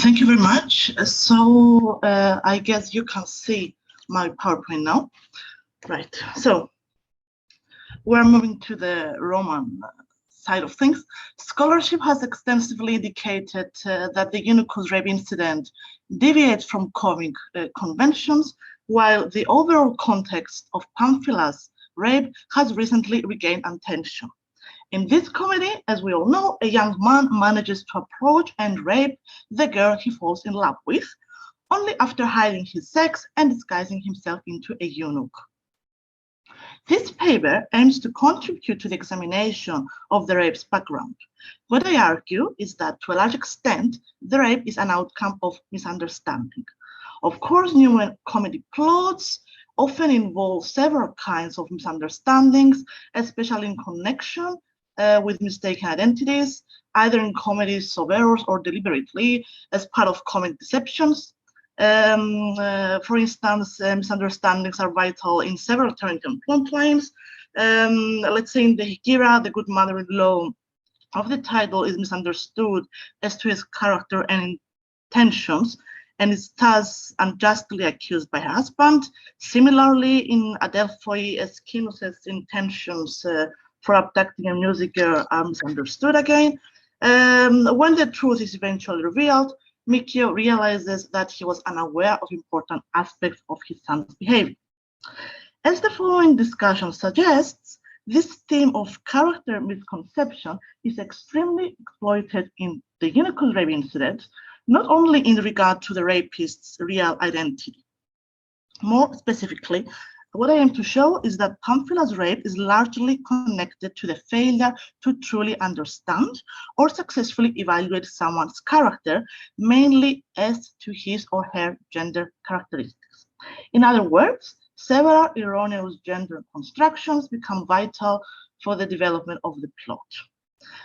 Thank you very much. So I guess you can see my PowerPoint now. Right, so we're moving to the Roman side of things. Scholarship has extensively indicated that the Eunuchus rape incident deviates from comic conventions, while the overall context of Pamphila's rape has recently regained attention. In this comedy, as we all know, a young man manages to approach and rape the girl he falls in love with, only after hiding his sex and disguising himself into a eunuch. This paper aims to contribute to the examination of the rape's background. What I argue is that, to a large extent, the rape is an outcome of misunderstanding. Of course, new comedy plots often involve several kinds of misunderstandings, especially in connection with mistaken identities, either in comedies of errors or deliberately as part of comic deceptions. For instance, misunderstandings are vital in several Terence plot lines. Let's say in the Hegira, the good mother-in-law of the title is misunderstood as to his character and intentions, and is thus unjustly accused by her husband. Similarly, in Adelphoi, Aeschylus's intentions for abducting a music girl are misunderstood again. When the truth is eventually revealed, Mikio realizes that he was unaware of important aspects of his son's behavior. As the following discussion suggests, this theme of character misconception is extremely exploited in the Eunuchus rape incident, not only in regard to the rapist's real identity. More specifically, what I aim to show is that Pamphila's rape is largely connected to the failure to truly understand or successfully evaluate someone's character, mainly as to his or her gender characteristics. In other words, several erroneous gender constructions become vital for the development of the plot.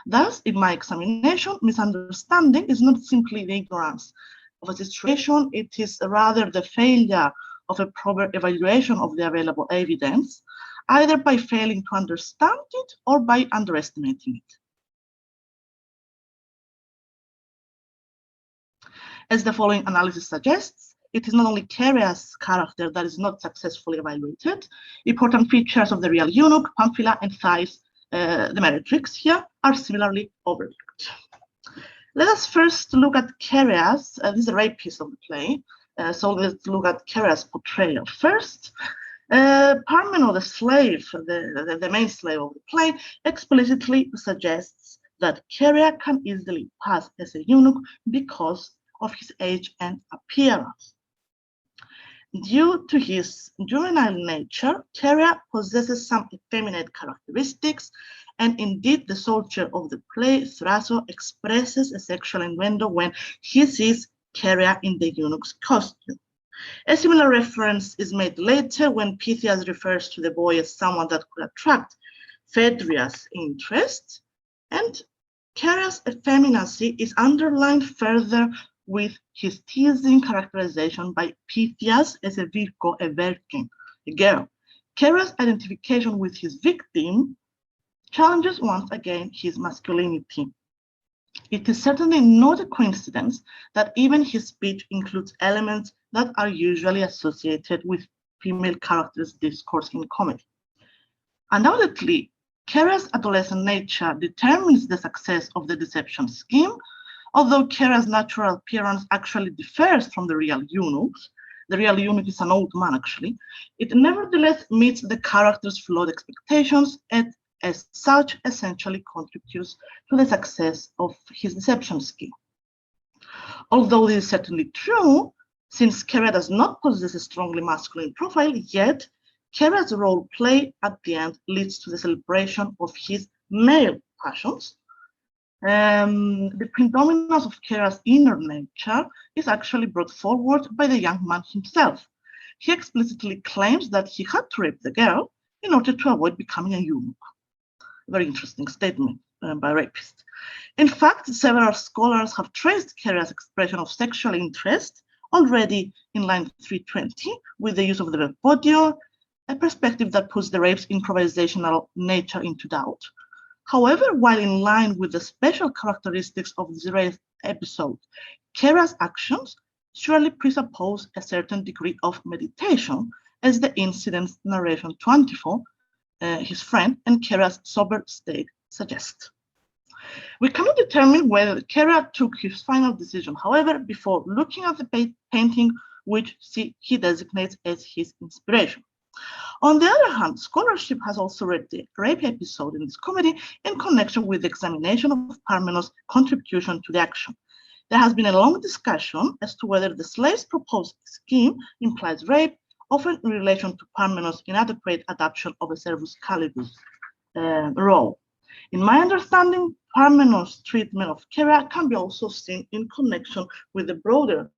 Thus, in my examination, misunderstanding is not simply the ignorance of a situation, it is rather the failure of a proper evaluation of the available evidence, either by failing to understand it or by underestimating it. As the following analysis suggests, it is not only Cheria's character that is not successfully evaluated. Important features of the real eunuch, Pamphila, and Thais, the meretrix here, are similarly overlooked. Let us first look at Cheria's, this is a rape piece of the play. So let's look at Cheria's portrayal first. Parmeno, the slave, the main slave of the play, explicitly suggests that Cheria can easily pass as a eunuch because of his age and appearance. Due to his juvenile nature, Cheria possesses some effeminate characteristics, and indeed the soldier of the play, Thraso, expresses a sexual innuendo when he sees Cheria in the eunuch's costume. A similar reference is made later when Pythias refers to the boy as someone that could attract Phaedria's interest, and Cheria's effeminacy is underlined further with his teasing characterization by Pythias as a virgo, a virgin, a girl. Cheria's identification with his victim challenges once again his masculinity. It is certainly not a coincidence that even his speech includes elements that are usually associated with female characters' discourse in comedy. Undoubtedly, Cheria's adolescent nature determines the success of the deception scheme, although Cheria's natural appearance actually differs from the real eunuch's. The real eunuch is an old man, actually. It nevertheless meets the character's flawed expectations and as such essentially contributes to the success of his deception scheme. Although this is certainly true, since Cheria does not possess a strongly masculine profile, yet Cheria's role play at the end leads to the celebration of his male passions. The predominance of Cheria's inner nature is actually brought forward by the young man himself. He explicitly claims that he had to rape the girl in order to avoid becoming a eunuch. Very interesting statement by a rapist. In fact, several scholars have traced Cheria's expression of sexual interest already in line 320 with the use of the verb podio, a perspective that puts the rape's improvisational nature into doubt. However, while in line with the special characteristics of this rape episode, Kera's actions surely presuppose a certain degree of meditation, as the incident's narration 24, his friend, and Kera's sober state suggest. We cannot determine whether Kera took his final decision, however, before looking at the painting which he designates as his inspiration. On the other hand, scholarship has also read the rape episode in this comedy in connection with the examination of Parmenos' contribution to the action. There has been a long discussion as to whether the slave's proposed scheme implies rape, often in relation to Parmenos' inadequate adoption of a servus calibus role. In my understanding, Parmenos' treatment of Kera can be also seen in connection with the broader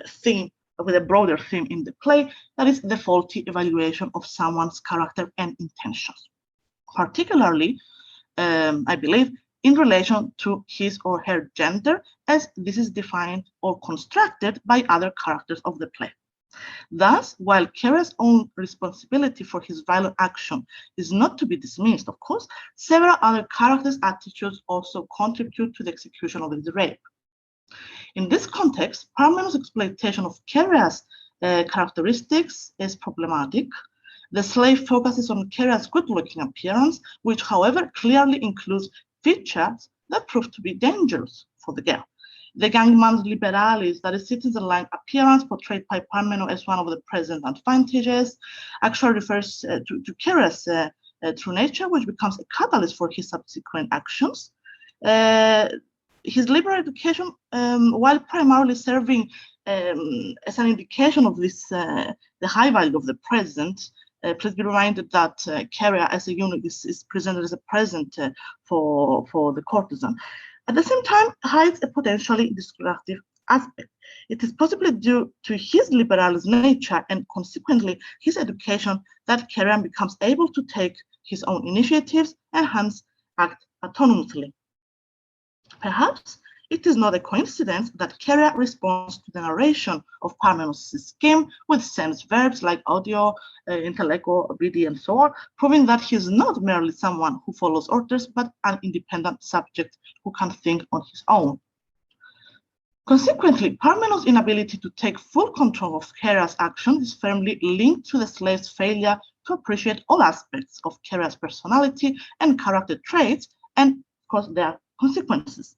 theme in the play, that is the faulty evaluation of someone's character and intentions, particularly, I believe, in relation to his or her gender, as this is defined or constructed by other characters of the play. Thus, while Kera's own responsibility for his violent action is not to be dismissed, of course, several other characters' attitudes also contribute to the execution of the rape. In this context, Parmenos' exploitation of Kera's characteristics is problematic. The slave focuses on Kera's good-looking appearance, which, however, clearly includes features that prove to be dangerous for the girl. The gangman's liberalis, that is citizen-like appearance portrayed by Parmenos as one of the present advantages, actually refers to Kera's true nature, which becomes a catalyst for his subsequent actions. His liberal education, while primarily serving as an indication of this, the high value of the present, please be reminded that Kera as a eunuch is presented as a present for the courtesan. At the same time, hides a potentially destructive aspect. It is possibly due to his liberalist nature and consequently his education that Kera becomes able to take his own initiatives and hence act autonomously. Perhaps it is not a coincidence that Kera responds to the narration of Parmenos' scheme with sense verbs like audio, intellego, bidi, and so on, proving that he is not merely someone who follows orders, but an independent subject who can think on his own. Consequently, Parmenos' inability to take full control of Kera's action is firmly linked to the slave's failure to appreciate all aspects of Kera's personality and character traits, and of course their consequences.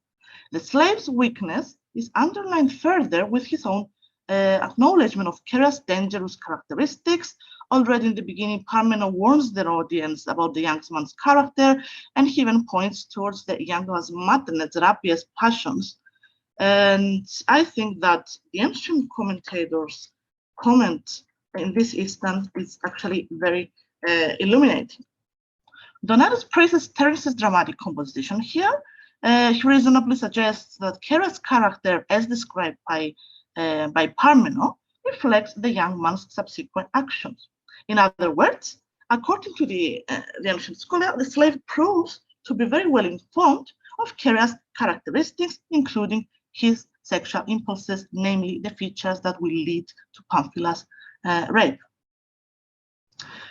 The slave's weakness is underlined further with his own acknowledgement of Kera's dangerous characteristics. Already in the beginning, Parmenos warns their audience about the young man's character, and he even points towards the young man's madness, rapiest passions. And I think that the ancient commentators' comment in this instance is actually very illuminating. Donatus praises Terence's dramatic composition here. He reasonably suggests that Kera's character, as described by Parmenos, reflects the young man's subsequent actions. In other words, according to the ancient scholar, the slave proves to be very well informed of Kera's characteristics, including his sexual impulses, namely the features that will lead to Pamphila's rape.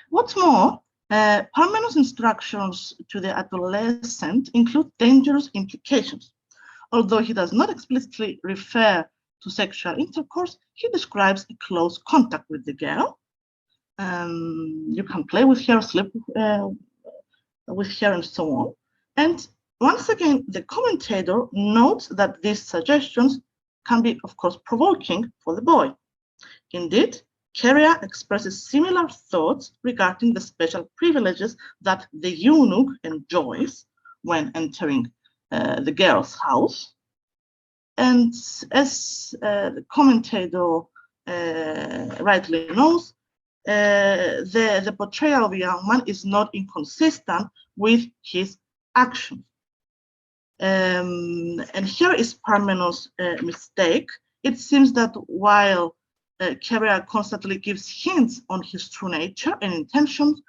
What's more, Parmenos' instructions to the adolescent include dangerous implications. Although he does not explicitly refer to sexual intercourse, he describes a close contact with the girl. You can play with her, sleep with her, and so on. And once again, the commentator notes that these suggestions can be, of course, provoking for the boy. Indeed, Kera expresses similar thoughts regarding the special privileges that the eunuch enjoys when entering the girl's house. And as the commentator rightly knows, the portrayal of a young man is not inconsistent with his actions. And here is Parmenos' mistake. It seems that while Kera constantly gives hints on his true nature and intentions,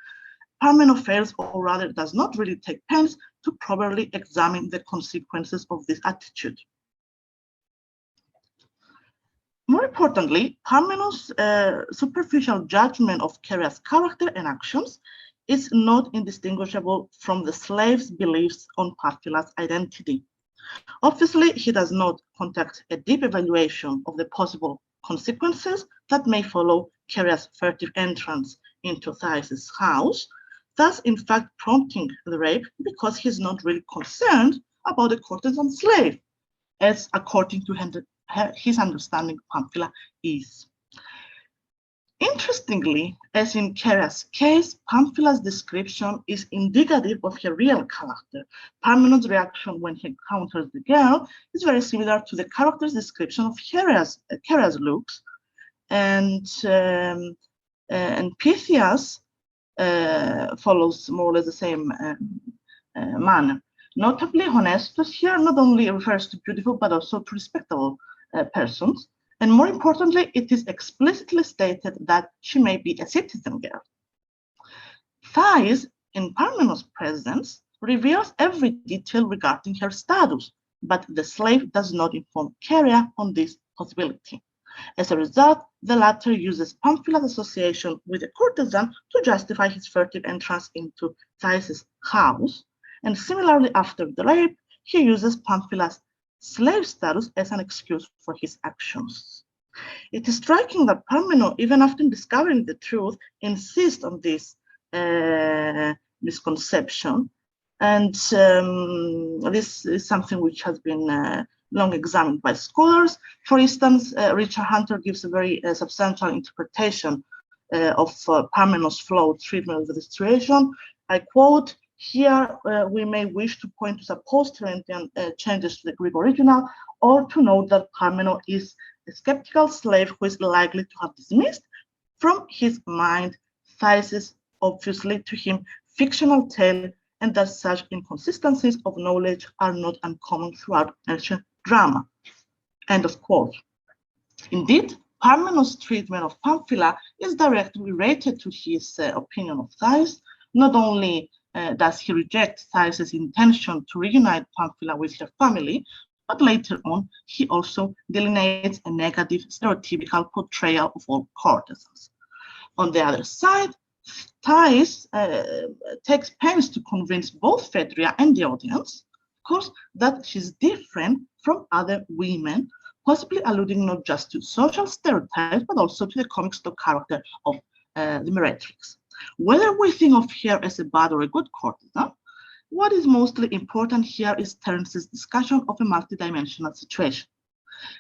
Parmenos fails, or rather does not really take pains to properly examine the consequences of this attitude. More importantly, Parmenos' superficial judgment of Kera's character and actions is not indistinguishable from the slave's beliefs on Paphila's identity. Obviously, he does not conduct a deep evaluation of the possible consequences that may follow Cheria's furtive entrance into Thais's house, thus in fact prompting the rape because he's not really concerned about the courtesan slave, as according to his understanding Pamphila is. Interestingly, as in Cheria's case, Pamphila's description is indicative of her real character. Parmenon's reaction when he encounters the girl is very similar to the character's description of Cheria's looks, and Pythias follows more or less the same manner. Notably, Honestus here not only refers to beautiful but also to respectable persons. And more importantly, it is explicitly stated that she may be a citizen girl. Thais, in Parmenon's presence, reveals every detail regarding her status, but the slave does not inform Cheria on this possibility. As a result, the latter uses Pamphila's association with a courtesan to justify his furtive entrance into Thais's house, and similarly, after the rape, he uses Pamphila's slave status as an excuse for his actions. It is striking that Parmenon, even after discovering the truth, insists on this misconception, and this is something which has been long examined by scholars. For instance, Richard Hunter gives a very substantial interpretation of Parmenon's flawed treatment of the situation. I quote, "Here we may wish to point to some post-Terentian changes to the Greek original, or to note that Parmenon is a skeptical slave who is likely to have dismissed from his mind Thais's obviously to him fictional tale, and that such inconsistencies of knowledge are not uncommon throughout ancient drama." End of quote. Indeed, Parmenon's treatment of Pamphila is directly related to his opinion of Thais. Not only does he reject Thais's intention to reunite Pamphila with her family, but later on, he also delineates a negative stereotypical portrayal of all courtesans. On the other side, Thais takes pains to convince both Phaedria and the audience, of course, that she's different from other women, possibly alluding not just to social stereotypes, but also to the comic stock character of the Meretrix. Whether we think of her as a bad or a good courtesan, what is mostly important here is Terence's discussion of a multidimensional situation.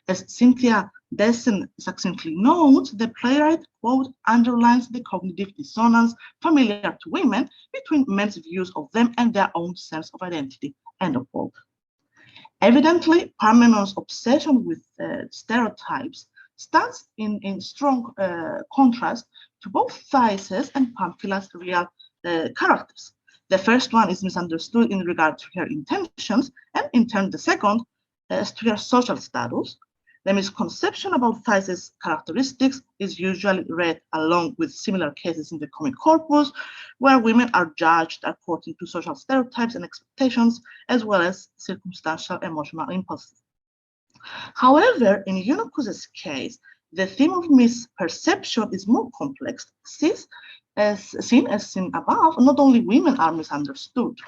As Cynthia Dessen succinctly notes, the playwright, quote, underlines the cognitive dissonance familiar to women between men's views of them and their own sense of identity, end of quote. Evidently, Parmenon's obsession with stereotypes stands in strong contrast to both Thais's and Pamphila's real characters. The first one is misunderstood in regard to her intentions, and in turn the second as to her social status. The misconception about Thais's characteristics is usually read along with similar cases in the comic corpus, where women are judged according to social stereotypes and expectations, as well as circumstantial emotional impulses. However, in Eunuchus's case, the theme of misperception is more complex, since, as seen above, not only women are misunderstood.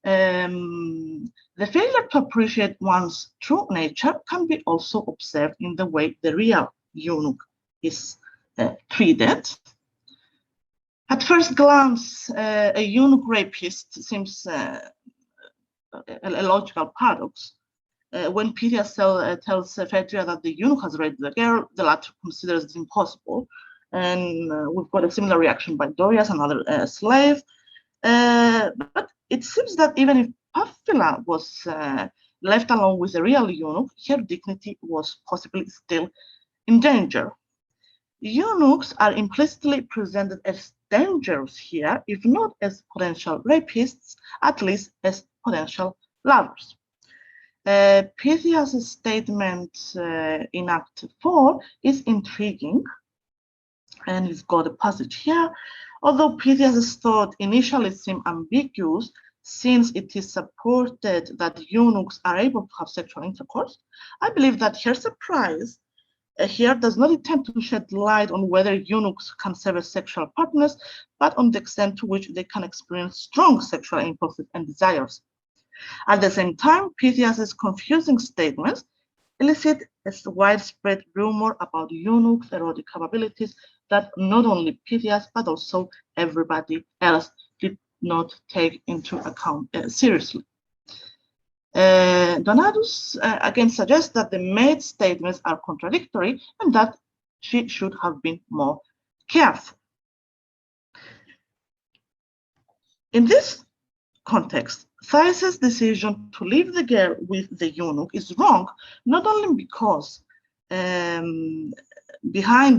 The failure to appreciate one's true nature can be also observed in the way the real eunuch is treated. At first glance, a eunuch rapist seems a logical paradox. When Pythias tells Phaedria that the eunuch has raped the girl, the latter considers it impossible. And we've got a similar reaction by Dorias, another slave. But it seems that even if Pamphila was left alone with the real eunuch, her dignity was possibly still in danger. Eunuchs are implicitly presented as dangerous here, if not as potential rapists, at least as potential lovers. Pythias' statement in Act 4 is intriguing, and he's got a passage here. Although Pythias' thought initially seemed ambiguous, since it is supported that eunuchs are able to have sexual intercourse, I believe that her surprise here does not intend to shed light on whether eunuchs can serve as sexual partners, but on the extent to which they can experience strong sexual impulses and desires. At the same time, Pythias's confusing statements elicit a widespread rumor about eunuchs' erotic capabilities that not only Pythias but also everybody else did not take into account seriously. Donatus again suggests that the maid's statements are contradictory and that she should have been more careful. In this context, Thais's decision to leave the girl with the eunuch is wrong, not only because behind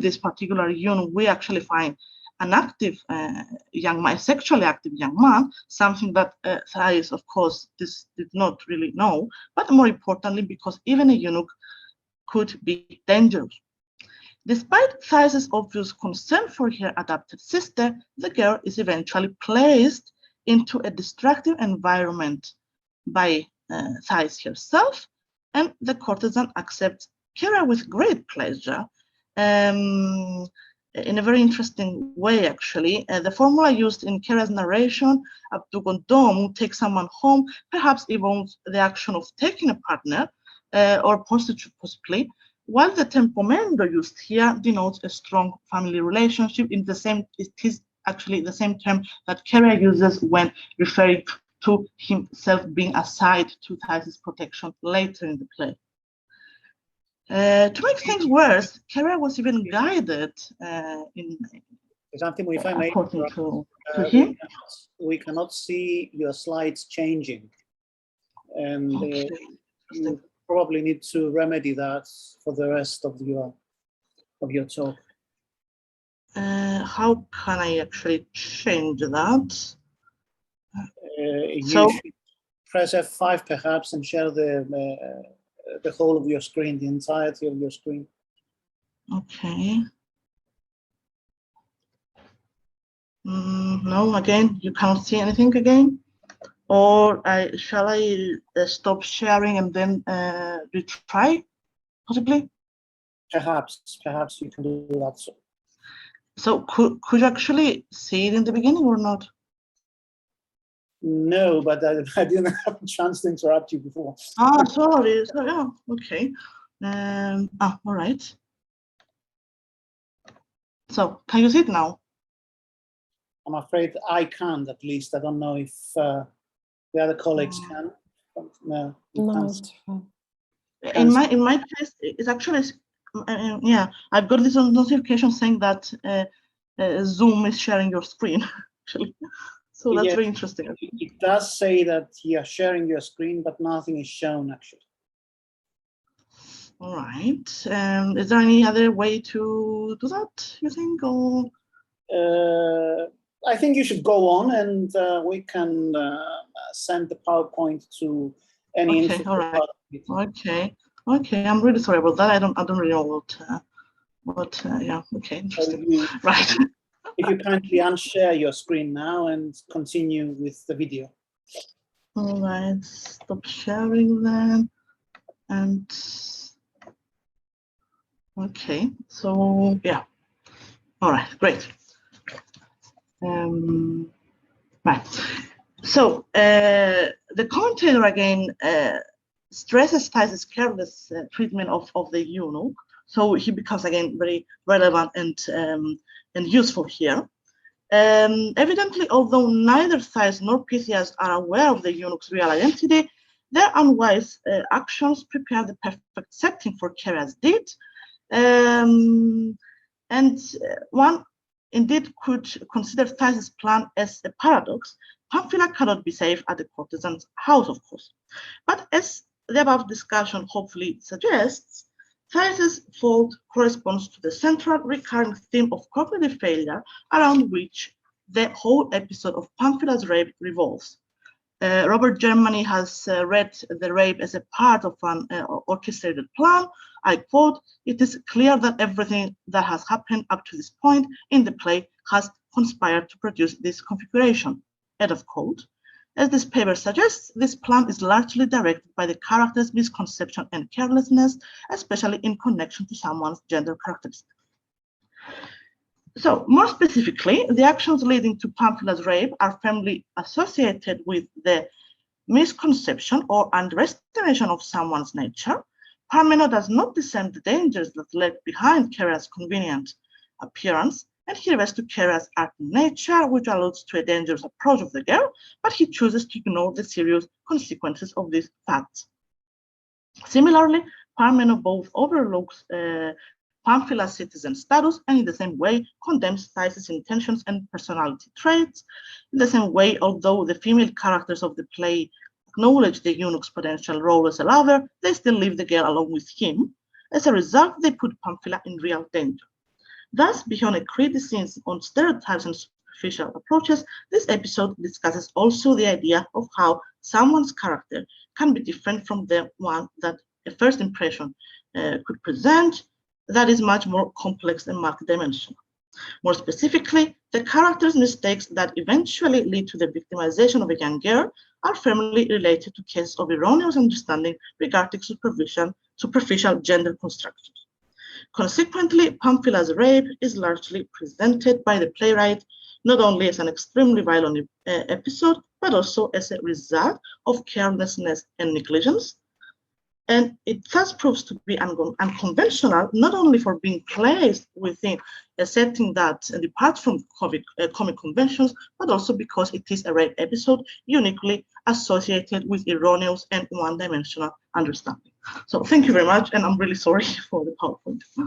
this particular eunuch we actually find an active young man, sexually active young man, something that Thais, of course, did not really know, but more importantly, because even a eunuch could be dangerous. Despite Thais's obvious concern for her adopted sister, the girl is eventually placed into a destructive environment by Thais herself, and the courtesan accepts Kera with great pleasure. In a very interesting way, actually. The formula used in Kera's narration, Abdugondom, take someone home, perhaps involves the action of taking a partner or prostitute possibly, while the term pomendo used here denotes a strong family relationship. It is actually the same term that Kera uses when referring to himself being assigned to Thais's protection later in the play. To make things worse, Kera was even guided Chrysanthi, if I may, according to him. We cannot see your slides changing, and Okay. you probably need to remedy that for the rest of your talk. How can I actually change that? You So- should press F5 perhaps and share the whole of your screen, the entirety of your screen. Okay. No, again, you can't see anything again? Or shall I stop sharing and then retry, possibly? Perhaps you can do that. So could you actually see it in the beginning or not? No, but I didn't have a chance to interrupt you before. Oh, sorry. So, yeah, okay. All right. So can you see it now? I'm afraid I can't, at least. I don't know if the other colleagues can. No, it's fine. In my case, it's actually yeah. I've got this notification saying that Zoom is sharing your screen. Actually, so that's very interesting. It does say that you are sharing your screen, but nothing is shown actually. All right. Is there any other way to do that, you think? Or I think you should go on, and we can send the PowerPoint to any. Okay. All right. Okay. I'm really sorry about that. I don't really know what. Yeah. Okay. Interesting. Right. If you kindly unshare your screen now and continue with the video. All right. Stop sharing then, and. Okay, so yeah, all right, great. Right, so the commentator again stresses Thais's careless treatment of the eunuch, so he becomes again very relevant and useful here. Evidently, although neither Thais nor Pythias are aware of the eunuch's real identity, their unwise actions prepare the perfect setting for Kera's deed. And one indeed could consider Thais's plan as a paradox. Pamphila cannot be safe at the courtesan's house, of course. But as the above discussion hopefully suggests, Thais's fault corresponds to the central recurring theme of cognitive failure around which the whole episode of Pamphila's rape revolves. Robert Germany has read the rape as a part of an orchestrated plan. I quote, "It is clear that everything that has happened up to this point in the play has conspired to produce this configuration," end of quote. As this paper suggests, this plan is largely directed by the character's misconception and carelessness, especially in connection to someone's gender characteristics. So, more specifically, the actions leading to Pamphila's rape are firmly associated with the misconception or underestimation of someone's nature. Parmeno does not discern the dangers that lurk behind Kera's convenient appearance, and he refers to Kera's art nature, which alludes to a dangerous approach of the girl, but he chooses to ignore the serious consequences of these facts. Similarly, Parmeno both overlooks Pamphila's citizen status and in the same way condemns Thais's intentions and personality traits. In the same way, although the female characters of the play acknowledge the eunuch's potential role as a lover, they still leave the girl along with him. As a result, they put Pamphila in real danger. Thus, beyond a criticism on stereotypes and superficial approaches, this episode discusses also the idea of how someone's character can be different from the one that a first impression could present, that is much more complex and multidimensional. More specifically, the character's mistakes that eventually lead to the victimization of a young girl are firmly related to cases of erroneous understanding regarding superficial gender constructions. Consequently, Pamphila's rape is largely presented by the playwright not only as an extremely violent episode, but also as a result of carelessness and negligence. And it thus proves to be unconventional, not only for being placed within a setting that departs from comic conventions, but also because it is a rape episode uniquely associated with erroneous and one-dimensional understanding. So thank you very much, and I'm really sorry for the PowerPoint.